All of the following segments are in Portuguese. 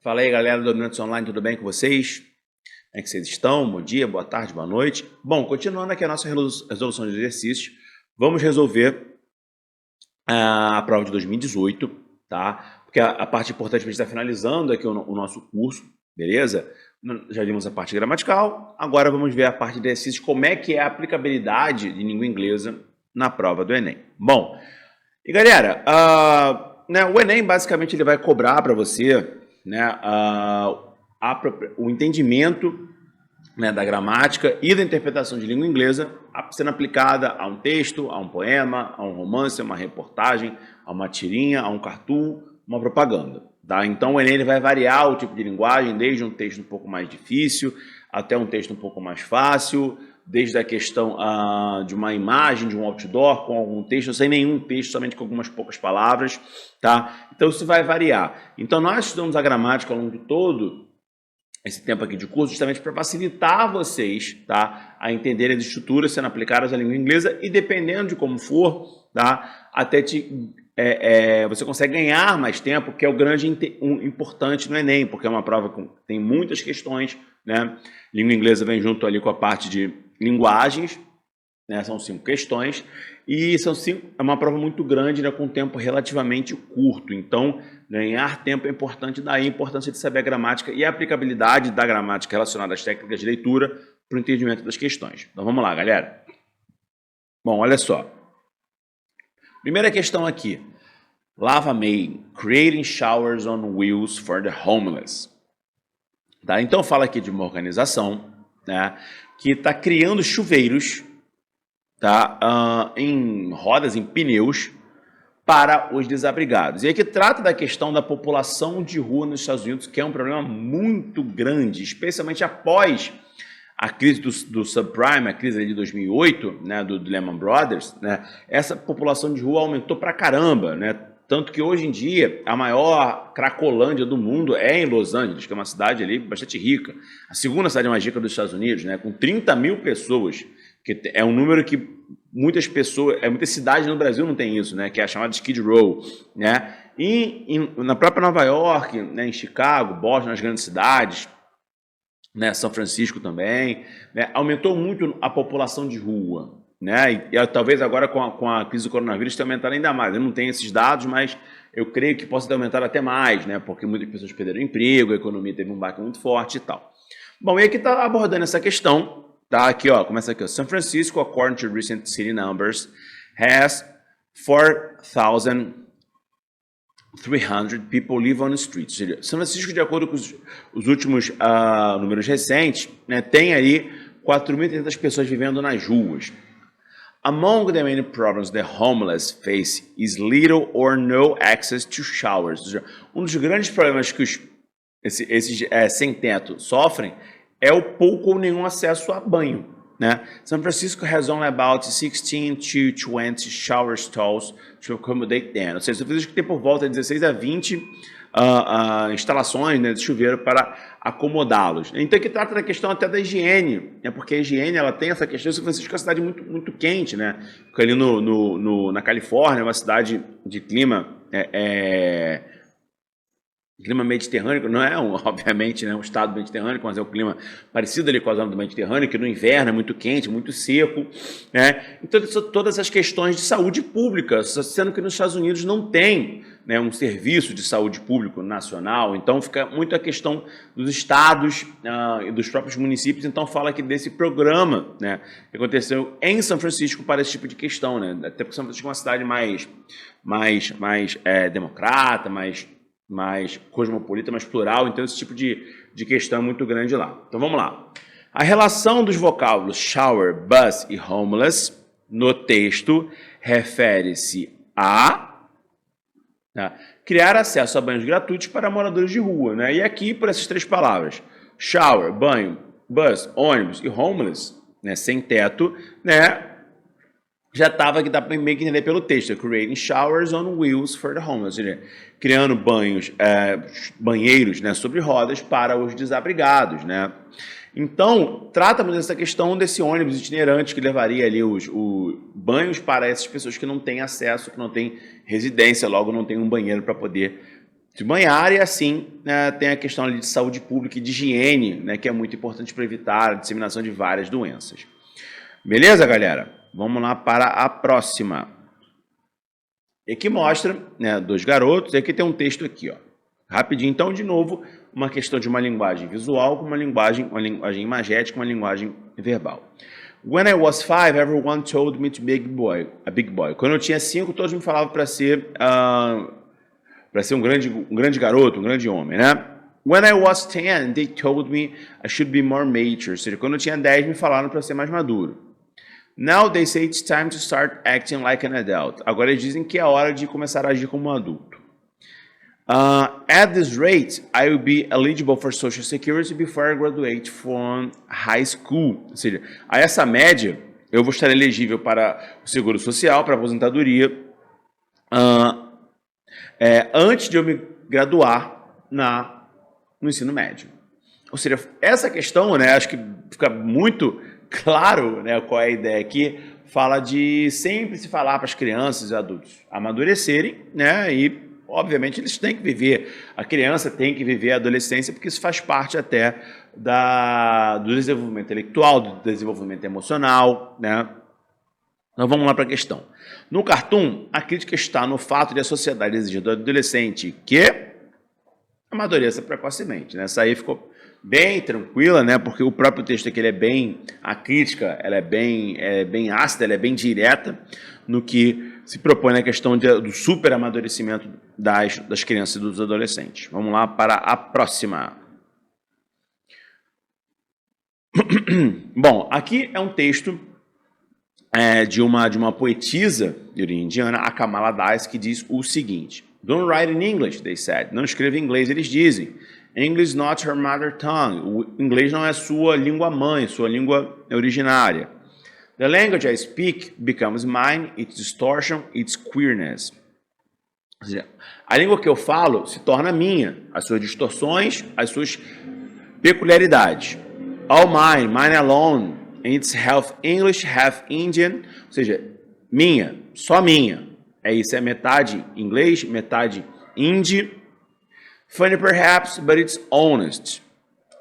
Fala aí, galera do Dominantes Online, tudo bem com vocês? Como é que vocês estão? Bom dia, boa tarde, boa noite. Bom, continuando aqui a nossa resolução de exercícios, vamos resolver a prova de 2018, tá? Porque a parte importante para a gente estar finalizando aqui o nosso curso, beleza? Já vimos a parte gramatical, agora vamos ver a parte de exercícios, como é que é a aplicabilidade de língua inglesa na prova do Enem. Bom, e galera, o Enem basicamente ele vai cobrar para você, né, o entendimento, né, da gramática e da interpretação de língua inglesa sendo aplicada a um texto, a um poema, a um romance, a uma reportagem, a uma tirinha, a um cartoon, uma propaganda. Tá? Então o Enem ele vai variar o tipo de linguagem, desde um texto um pouco mais difícil até um texto um pouco mais fácil, desde a questão de uma imagem, de um outdoor com algum texto, sem nenhum texto, somente com algumas poucas palavras. Tá? Então isso vai variar. Então nós estudamos a gramática ao longo de todo esse tempo aqui de curso, justamente para facilitar vocês, tá, a entenderem as estruturas sendo aplicadas à língua inglesa e dependendo de como for, tá, até você consegue ganhar mais tempo, que é o grande importante no Enem, porque é uma prova que tem muitas questões, né? Língua inglesa vem junto ali com a parte de linguagens, né? São 5 questões e é uma prova muito grande, né, com tempo relativamente curto. Então, ganhar tempo é importante, daí a importância de saber a gramática e a aplicabilidade da gramática relacionada às técnicas de leitura para o entendimento das questões. Então, vamos lá, galera. Bom, olha só. Primeira questão aqui. Lava May, creating showers on wheels for the homeless. Tá? Então, fala aqui de uma organização, né, que está criando chuveiros, tá, em rodas, em pneus, para os desabrigados. E aqui trata da questão da população de rua nos Estados Unidos, que é um problema muito grande, especialmente após a crise do subprime, a crise de 2008, né, do Lehman Brothers, né, essa população de rua aumentou pra caramba, né, tanto que hoje em dia a maior cracolândia do mundo é em Los Angeles, que é uma cidade ali bastante rica, a segunda cidade mais rica dos Estados Unidos, né, com 30 mil pessoas, que é um número que muitas cidades no Brasil não tem isso, né, que é a chamada Skid Row, né, e na própria Nova York, né, em Chicago, Boston, nas grandes cidades, né, São Francisco também, né, aumentou muito a população de rua, né, e talvez agora com a crise do coronavírus tenha aumentado ainda mais. Eu não tenho esses dados, mas eu creio que possa ter aumentado até mais, né, porque muitas pessoas perderam emprego, a economia teve um baque muito forte e tal. Bom, e aqui está abordando essa questão, tá, aqui, ó, começa aqui, ó. São Francisco, according to recent city numbers, has 4,300 people live on the streets. São Francisco, de acordo com os últimos números recentes, né, tem ali 4.300 pessoas vivendo nas ruas. Among the many problems the homeless face is little or no access to showers. Ou seja, um dos grandes problemas que esses sem-teto sofrem é o pouco ou nenhum acesso a banho, né? São Francisco has only about 16 to 20 shower stalls to accommodate them. Ou seja, São Francisco tem por volta de 16 a 20 instalações, né, de chuveiro para acomodá-los. Então, que trata da questão até da higiene, né, porque a higiene ela tem essa questão. São Francisco é uma cidade muito, muito quente, né? Fica ali na Califórnia, uma cidade de clima clima mediterrâneo, não é, obviamente, né, um estado mediterrâneo, mas é um clima parecido ali com a zona do Mediterrâneo, que no inverno é muito quente, muito seco, né? Então, todas as questões de saúde pública, sendo que nos Estados Unidos não tem, né, um serviço de saúde público nacional, então fica muito a questão dos estados e dos próprios municípios. Então fala aqui desse programa, né, que aconteceu em São Francisco para esse tipo de questão, né? Até porque São Francisco é uma cidade mais democrata, mais cosmopolita, mais plural, então esse tipo de questão é muito grande lá. Então vamos lá. A relação dos vocábulos shower, bus e homeless no texto refere-se a criar acesso a banhos gratuitos para moradores de rua, né? E aqui, por essas 3 palavras, shower, banho, bus, ônibus e homeless, né, sem teto, né, já estava aqui, dá para meio que entender pelo texto, creating showers on wheels for the homeless, ou seja, criando banheiros, né, sobre rodas para os desabrigados, né? Então, trata-nos dessa questão desse ônibus itinerante que levaria ali os banhos para essas pessoas que não têm acesso, que não têm residência, logo não têm um banheiro para poder de banhar, e assim, né, tem a questão ali de saúde pública e de higiene, né, que é muito importante para evitar a disseminação de várias doenças. Beleza, galera? Vamos lá para a próxima. E aqui mostra, né, dois garotos, e aqui tem um texto aqui, ó. Rapidinho, então, de novo, uma questão de uma linguagem visual com uma linguagem imagética, uma linguagem verbal. When I was 5, everyone told me to be a big boy. Quando eu tinha 5, todos me falavam para ser um grande garoto, um grande homem, né? When I was 10, they told me I should be more mature. Ou seja, quando eu tinha 10, me falaram para ser mais maduro. Now they say it's time to start acting like an adult. Agora eles dizem que é hora de começar a agir como um adulto. At this rate, I will be eligible for Social Security before I graduate from high school. Ou seja, a essa média, eu vou estar elegível para o Seguro Social, para a aposentadoria, antes de eu me graduar no ensino médio. Ou seja, essa questão, né, acho que fica muito claro, né, qual é a ideia aqui, fala de sempre se falar para as crianças e adultos amadurecerem, né, e obviamente eles têm que viver, a criança tem que viver a adolescência, porque isso faz parte até do desenvolvimento intelectual, do desenvolvimento emocional, né. Então vamos lá para a questão. No cartoon, a crítica está no fato de a sociedade exigir do adolescente que amadureça precocemente, né? Essa aí ficou bem tranquila, né? Porque o próprio texto aqui, a crítica, ela é bem ácida, ela é bem direta no que se propõe na questão do super amadurecimento das crianças e dos adolescentes. Vamos lá para a próxima. Bom, aqui é um texto de uma poetisa de origem indiana, a Kamala Das, que diz o seguinte: Don't write in English, they said. Não escreva em inglês, eles dizem. English is not her mother tongue. O inglês não é sua língua mãe, sua língua originária. The language I speak becomes mine, its distortion, its queerness. Ou seja, a língua que eu falo se torna minha, as suas distorções, as suas peculiaridades. All mine, mine alone, and it's half English, half Indian. Ou seja, minha, só minha. Isso, é metade inglês, metade hindi. Funny perhaps, but it's honest.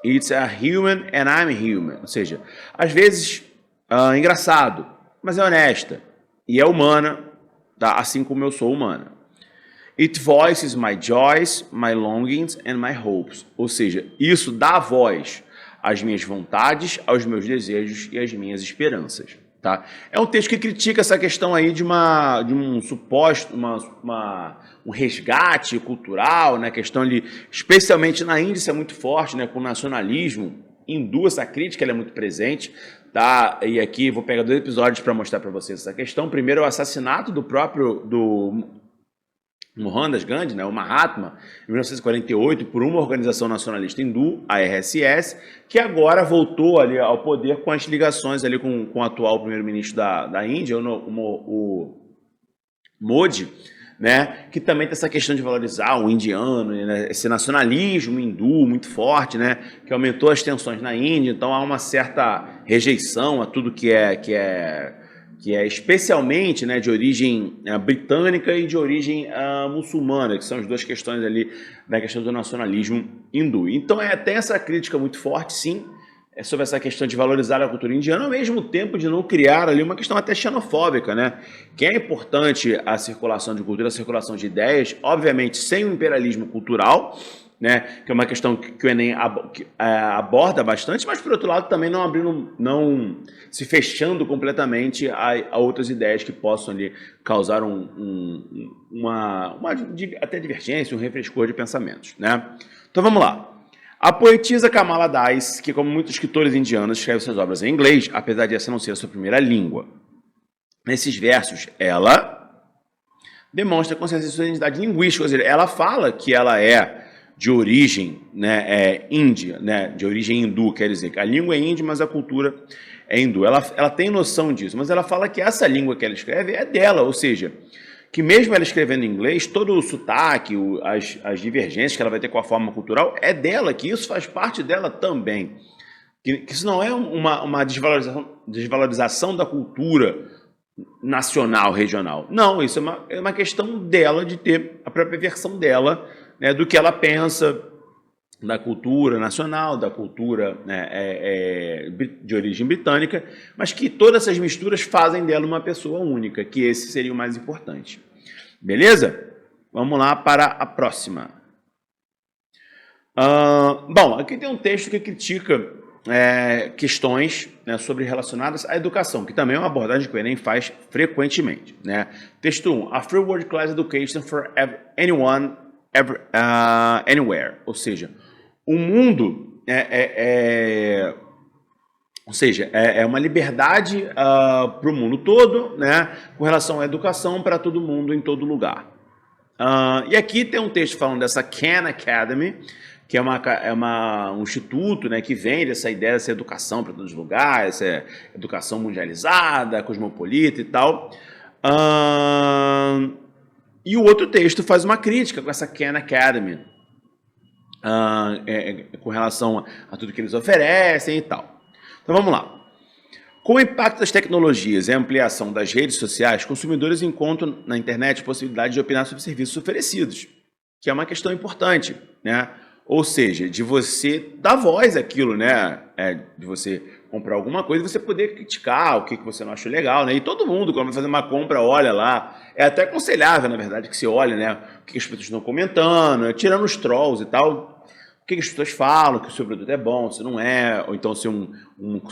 It's a human and I'm human. Ou seja, às vezes engraçado, mas é honesta. E é humana, tá? Assim como eu sou humana. It voices my joys, my longings and my hopes. Ou seja, isso dá voz às minhas vontades, aos meus desejos e às minhas esperanças. Tá? É um texto que critica essa questão aí de um suposto, um resgate cultural, né? Questão ali, especialmente na Índia, isso é muito forte, né? Com o nacionalismo hindu, essa crítica ela é muito presente. Tá? E aqui vou pegar 2 episódios para mostrar para vocês essa questão. Primeiro, o assassinato do Mohandas Gandhi, né, o Mahatma, em 1948, por uma organização nacionalista hindu, a RSS, que agora voltou ali ao poder com as ligações ali com o atual primeiro-ministro da Índia, o Modi, né, que também tem essa questão de valorizar o indiano, né, esse nacionalismo hindu muito forte, né, que aumentou as tensões na Índia. Então há uma certa rejeição a tudo que é especialmente, né, de origem britânica e de origem muçulmana, que são as duas questões ali da questão do nacionalismo hindu. Então tem essa crítica muito forte, sim, sobre essa questão de valorizar a cultura indiana, ao mesmo tempo de não criar ali uma questão até xenofóbica, né? Que é importante a circulação de cultura, a circulação de ideias, obviamente sem o imperialismo cultural, né, que é uma questão que o Enem aborda bastante, mas por outro lado também não se fechando completamente a outras ideias que possam ali causar até divergência, um refrescor de pensamentos, né? Então vamos lá. A poetisa Kamala Das, que como muitos escritores indianos escreve suas obras em inglês, apesar de essa não ser a sua primeira língua. Nesses versos, ela demonstra consciência de sua identidade linguística, ou seja, ela fala que ela é de origem, né, índia, né, de origem hindu, quer dizer que a língua é índia, mas a cultura é hindu. Ela tem noção disso, mas ela fala que essa língua que ela escreve é dela, ou seja, que mesmo ela escrevendo em inglês, todo o sotaque, as divergências que ela vai ter com a forma cultural é dela, que isso faz parte dela também. Que isso não é uma desvalorização da cultura nacional, regional. Não, isso é uma questão dela de ter a própria versão dela, né, do que ela pensa da cultura nacional, da cultura, né, de origem britânica, mas que todas essas misturas fazem dela uma pessoa única, que esse seria o mais importante. Beleza? Vamos lá para a próxima. Bom, aqui tem um texto que critica questões, né, sobre relacionadas à educação, que também é uma abordagem que o Enem faz frequentemente, né? Texto 1. A free world class education for anyone, anywhere. Ou seja, o mundo ou seja, é uma liberdade para o mundo todo, né, com relação à educação para todo mundo, em todo lugar. E aqui tem um texto falando dessa Khan Academy, que é um instituto, né, que vem dessa ideia dessa educação para todos os lugares, essa educação mundializada, cosmopolita e tal. E o outro texto faz uma crítica com essa Khan Academy, com relação a tudo que eles oferecem e tal. Então vamos lá. Com o impacto das tecnologias e a ampliação das redes sociais, consumidores encontram na internet possibilidade de opinar sobre serviços oferecidos, que é uma questão importante, né? Ou seja, de você dar voz àquilo, né? De você comprar alguma coisa e você poder criticar o que você não achou legal, né? E todo mundo, quando vai fazer uma compra, olha lá. É até aconselhável, na verdade, que você olhe, né, o que as pessoas estão comentando, né? Tirando os trolls e tal. O que as pessoas falam, que o seu produto é bom, se não é, ou então se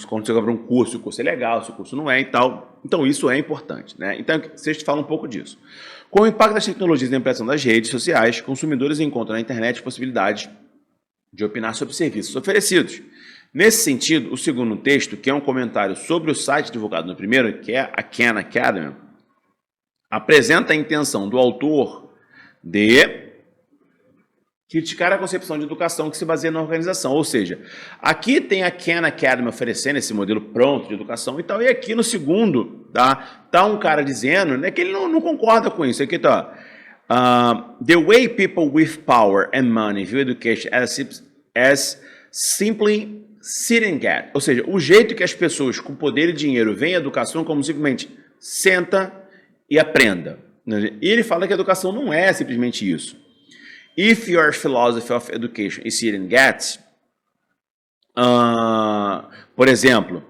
quando você compra um curso, o curso é legal, se o curso não é e tal. Então isso é importante, né? Então vocês falam um pouco disso. Com o impacto das tecnologias e a ampliação das redes sociais, consumidores encontram na internet possibilidades de opinar sobre serviços oferecidos. Nesse sentido, o segundo texto, que é um comentário sobre o site divulgado no primeiro, que é a Khan Academy, apresenta a intenção do autor de criticar a concepção de educação que se baseia na organização. Ou seja, aqui tem a Khan Academy oferecendo esse modelo pronto de educação e tal, e aqui no segundo, tá um cara dizendo, né, que ele não concorda com isso. Aqui tá, the way people with power and money view education as simply sit and get. Ou seja, o jeito que as pessoas com poder e dinheiro veem a educação como simplesmente senta e aprenda. E ele fala que a educação não é simplesmente isso. If your philosophy of education is sit and get, por exemplo,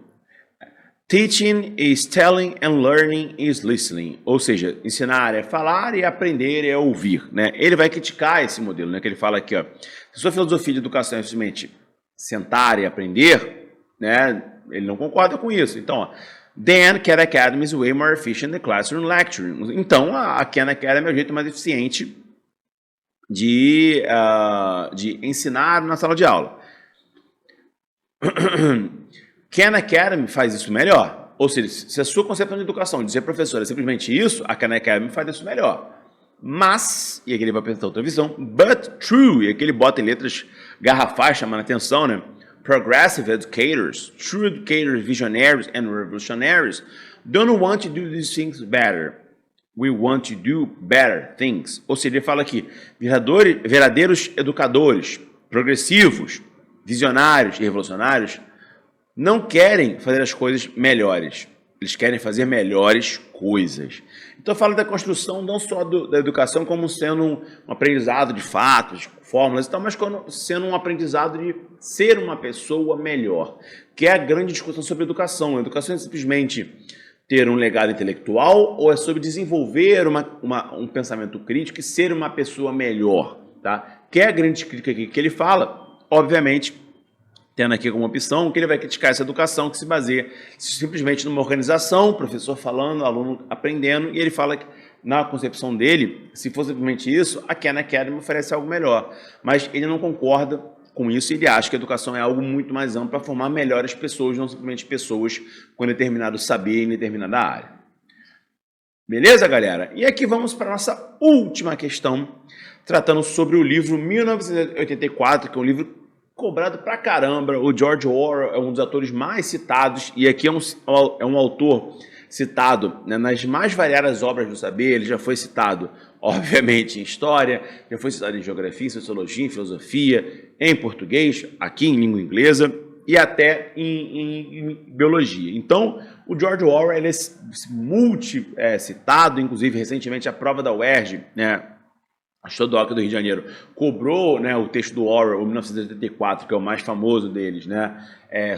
teaching is telling and learning is listening. Ou seja, ensinar é falar e aprender é ouvir, né? Ele vai criticar esse modelo, né? Que ele fala aqui, ó, se sua filosofia de educação é simplesmente sentar e aprender, né? Ele não concorda com isso. Então, ó, then Khan Academy is way more efficient than classroom lecturing. Então, a Khan Academy é o jeito mais eficiente de ensinar na sala de aula. Khan Academy faz isso melhor. Ou seja, se a sua concepção de educação de ser professor é simplesmente isso, a Khan Academy faz isso melhor. Mas, e aqui ele vai apresentar outra visão, but true, e aqui ele bota em letras garrafais chamando a atenção, né? Progressive educators, true educators, visionaries and revolutionaries don't want to do these things better. We want to do better things. Ou seja, ele fala aqui, verdadeiros educadores, progressivos, visionários e revolucionários não querem fazer as coisas melhores. Eles querem fazer melhores coisas. Então fala da construção não só da educação como sendo um aprendizado de fatos, fórmulas e tal, mas sendo um aprendizado de ser uma pessoa melhor. Que é a grande discussão sobre educação. A educação é simplesmente ter um legado intelectual ou é sobre desenvolver um pensamento crítico e ser uma pessoa melhor, tá? Que é a grande crítica aqui que ele fala, obviamente, tendo aqui como opção que ele vai criticar essa educação que se baseia simplesmente numa organização, professor falando, aluno aprendendo, e ele fala que na concepção dele, se for simplesmente isso, a Khan Academy oferece algo melhor, mas ele não concorda com isso, ele acha que a educação é algo muito mais amplo para formar melhores pessoas, não simplesmente pessoas com determinado saber em determinada área. Beleza, galera? E aqui vamos para a nossa última questão, tratando sobre o livro 1984, que é um livro cobrado pra caramba. O George Orwell é um dos autores mais citados, e aqui é um autor citado, né, nas mais variadas obras do saber. Ele já foi citado, obviamente, em história, já foi citado em geografia, em sociologia, em filosofia, em português, aqui em língua inglesa e até em biologia. Então, o George Orwell ele é multi-citado, inclusive recentemente a prova da UERJ, né, a Stodoc do Rio de Janeiro, cobrou, né, o texto do Orwell, o 1984, que é o mais famoso deles, né,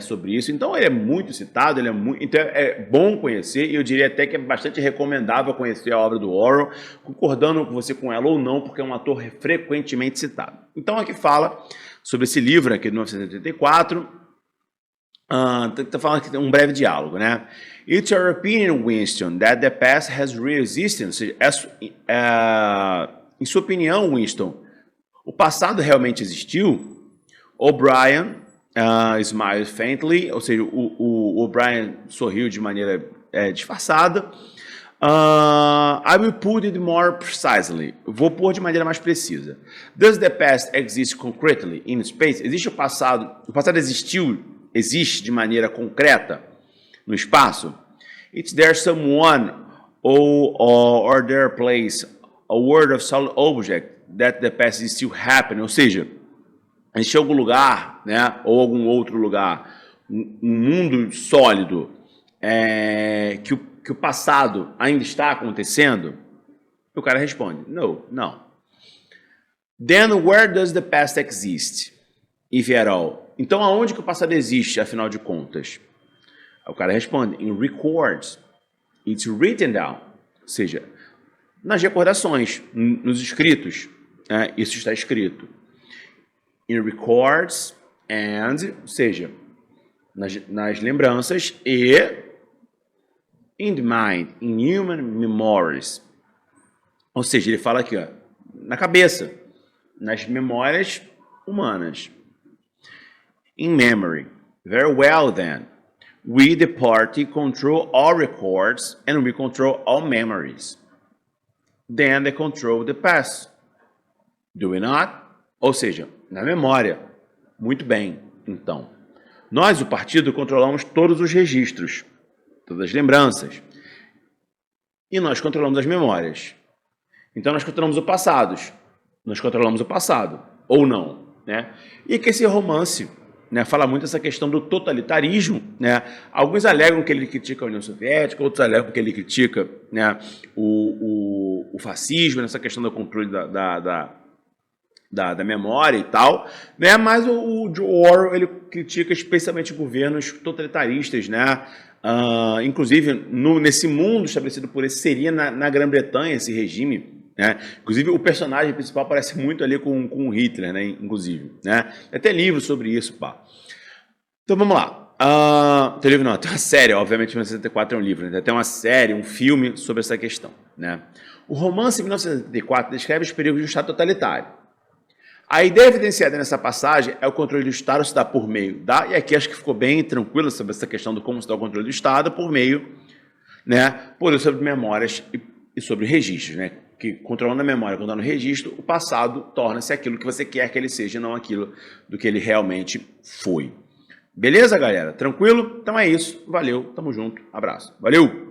sobre isso. Então ele é muito citado, então é bom conhecer, e eu diria até que é bastante recomendável conhecer a obra do Orwell, concordando com você com ela ou não, porque é um autor frequentemente citado. Então aqui fala sobre esse livro aqui de 1984, tá falando aqui um breve diálogo, né? It's your opinion, Winston, that the past has real existence. Em sua opinião, Winston, o passado realmente existiu? O'Brien smiled faintly, ou seja, o O'Brien sorriu de maneira disfarçada. I will put it more precisely. Vou pôr de maneira mais precisa. Does the past exist concretely in space? Existe o passado? O passado existe de maneira concreta no espaço? It's there someone or their place, a world of solid object that the past is still happening. Ou seja, existe algum lugar, né, ou algum outro lugar, um mundo sólido que o passado ainda está acontecendo? O cara responde, no, não. Then where does the past exist, if at all? Então aonde que o passado existe, afinal de contas? O cara responde, in records, it's written down. Ou seja, nas recordações, nos escritos, isso está escrito. In records and, ou seja, nas lembranças e in the mind, in human memories. Ou seja, ele fala aqui, ó, na cabeça, nas memórias humanas. In memory. Very well then. We, the party, control all records and we control all memories. Then they control the past. Do we not? Ou seja, na memória. Muito bem, então. Nós, o partido, controlamos todos os registros, todas as lembranças. E nós controlamos as memórias. Então nós controlamos o passado. Nós controlamos o passado, ou não, né? E que esse romance, né, fala muito essa questão do totalitarismo, né? Alguns alegam que ele critica a União Soviética, outros alegam que ele critica, né, o fascismo, nessa questão do controle da memória e tal, né? Mas o Orwell, ele critica especialmente governos totalitaristas, né? Inclusive nesse mundo estabelecido por esse, seria na Grã-Bretanha esse regime, né? Inclusive o personagem principal parece muito ali com o Hitler, né? Inclusive, né? Tem até livro sobre isso, pá. Então vamos lá. Tem livro não, tem uma série, obviamente 1974 é um livro, né? Tem uma série, um filme sobre essa questão, né? O romance de 1974 descreve os perigos do Estado totalitário. A ideia evidenciada nessa passagem é o controle do Estado se dá por meio e aqui acho que ficou bem tranquilo sobre essa questão do como se dá o controle do Estado por meio, né, por sobre memórias e sobre registros, né, que controlando a memória, controlando o registro, o passado torna-se aquilo que você quer que ele seja, não aquilo do que ele realmente foi. Beleza, galera? Tranquilo? Então é isso. Valeu, tamo junto, abraço. Valeu!